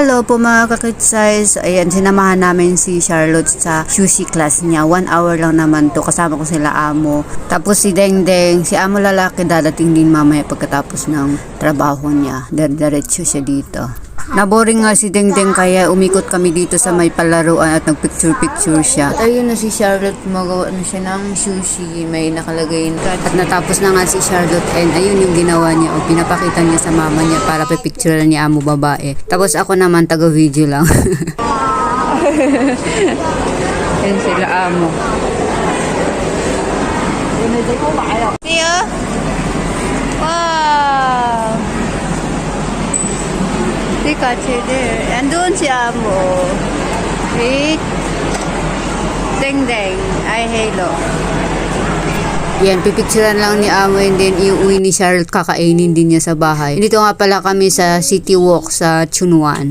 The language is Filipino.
Hello po mga kakitsais. Ayan, sinamahan namin si Charlotte sa sushi class niya. 1 hour lang naman to. Kasama ko sila amo. Tapos si Dengdeng, si amo lalaki dadating din mamaya pagkatapos ng trabaho niya. Diretso siya dito. Naboring nga si Dengdeng kaya umikot kami dito sa may palaruan at nagpicture-picture siya. At ayun na si Charlotte, magawa na siya ng sushi. May nakalagay na. At natapos na nga si Charlotte and ayun yung ginawa niya o pinapakita niya sa mama niya para pipicture niya amo babae. Tapos ako naman taga-video lang. Yan sila amo. Tiyo? Wow! Si Katsede. Andun si amo. Si Dengdeng. Ay, hello. Yan, pipicturean lang ni amo and then iuwi ni Charlotte, kakainin din niya sa bahay. Dito nga pala kami sa City Walk sa Chunwan.